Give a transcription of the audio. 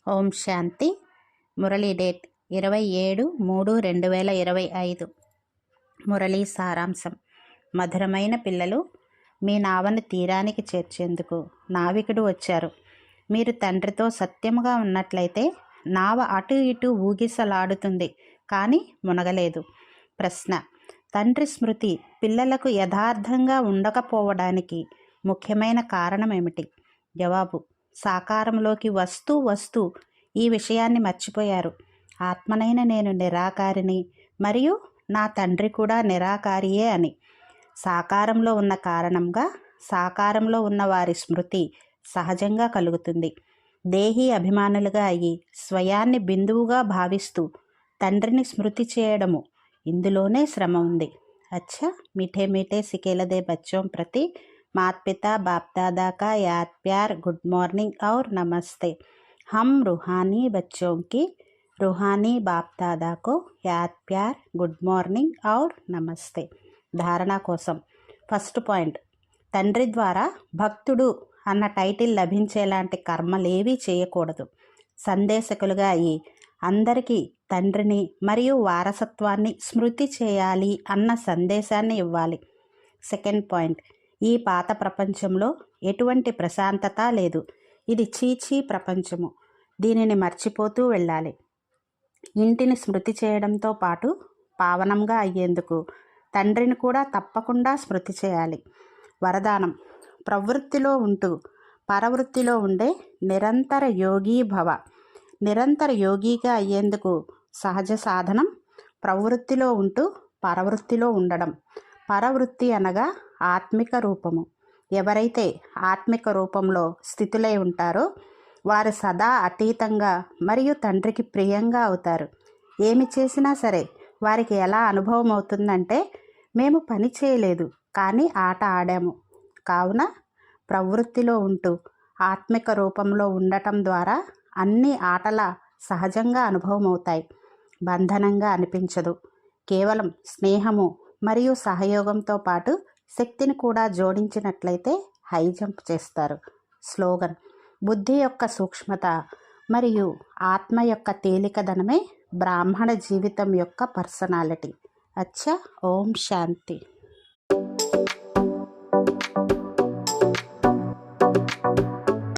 ఓం శాంతి. Murali date 27/3/2025. Murali సారాంశం. మధురమైన పిల్లలు, మీ నావను తీరానికి చేర్చేందుకు నావికుడు వచ్చారు. మీరు తండ్రితో సత్యముగా ఉన్నట్లయితే నావ అటు ఇటు ఊగిసలాడుతుంది, కానీ మునగలేదు. ప్రశ్న: తండ్రి స్మృతి పిల్లలకు యథార్థంగా ఉండకపోవడానికి ముఖ్యమైన కారణం ఏమిటి? జవాబు: సాకారంలోకి వస్తూ ఈ విషయాన్ని మర్చిపోయారు. ఆత్మనైన నేను నిరాకారిని మరియు నా తండ్రి కూడా నిరాకారియే అని. సాకారంలో ఉన్న కారణంగా సాకారంలో ఉన్న వారి స్మృతి సహజంగా కలుగుతుంది. దేహీ అభిమానులుగా అయ్యి స్వయాన్ని బిందువుగా భావిస్తూ తండ్రిని స్మృతి చేయడము, ఇందులోనే శ్రమ ఉంది. అచ్చా మీఠే మీఠే సికేలదే బచ్చోం ప్రతి माता पिता बाप दादा का याद प्यार, गुड मॉर्निंग और नमस्ते. हम रूहानी बच्चों की रूहानी बाप दादा को याद प्यार, गुड మార్నింగ్ और నమస్తే. ధారణ కోసం ఫస్ట్ పాయింట్: తండ్రి ద్వారా భక్తుడు అన్న టైటిల్ లభించేలాంటి కర్మలేవీ చేయకూడదు. సందేశకులుగా అయ్యి అందరికీ తండ్రిని మరియు వారసత్వాన్ని స్మృతి చేయాలి అన్న సందేశాన్ని ఇవ్వాలి. సెకండ్ పాయింట్: ఈ పాత ప్రపంచంలో ఎటువంటి ప్రశాంతత లేదు. ఇది చీచీ ప్రపంచము. దీనిని మర్చిపోతూ వెళ్ళాలి. ఇంటిని స్మృతి చేయడంతో పాటు పావనంగా అయ్యేందుకు తండ్రిని కూడా తప్పకుండా స్మృతి చేయాలి. వరదానం: ప్రవృత్తిలో ఉంటూ పరవృత్తిలో ఉండే నిరంతర యోగీ భవ. నిరంతర యోగిగా అయ్యేందుకు సహజ సాధనం ప్రవృత్తిలో ఉంటూ పరవృత్తిలో ఉండడం. పరవృత్తి అనగా ఆత్మిక రూపము. ఎవరైతే ఆత్మిక రూపంలో స్థితులై ఉంటారో వారు సదా అతీతంగా మరియు తండ్రికి ప్రియంగా అవుతారు. ఏమి చేసినా సరే వారికి ఎలా అనుభవం అవుతుందంటే, మేము పని చేయలేదు కానీ ఆట ఆడాము. కావున ప్రవృత్తిలో ఉంటూ ఆత్మిక రూపంలో ఉండటం ద్వారా అన్ని ఆటల సహజంగా అనుభవం అవుతాయి. బంధనంగా అనిపించదు. కేవలం స్నేహము మరియు సహయోగంతో పాటు శక్తిని కూడా జోడించినట్లయితే హై జంప్ చేస్తారు. స్లోగన్: బుద్ధి యొక్క సూక్ష్మత మరియు ఆత్మ యొక్క తేలికదనమే బ్రాహ్మణ జీవితం యొక్క పర్సనాలిటీ. అచ్చా. ఓం శాంతి.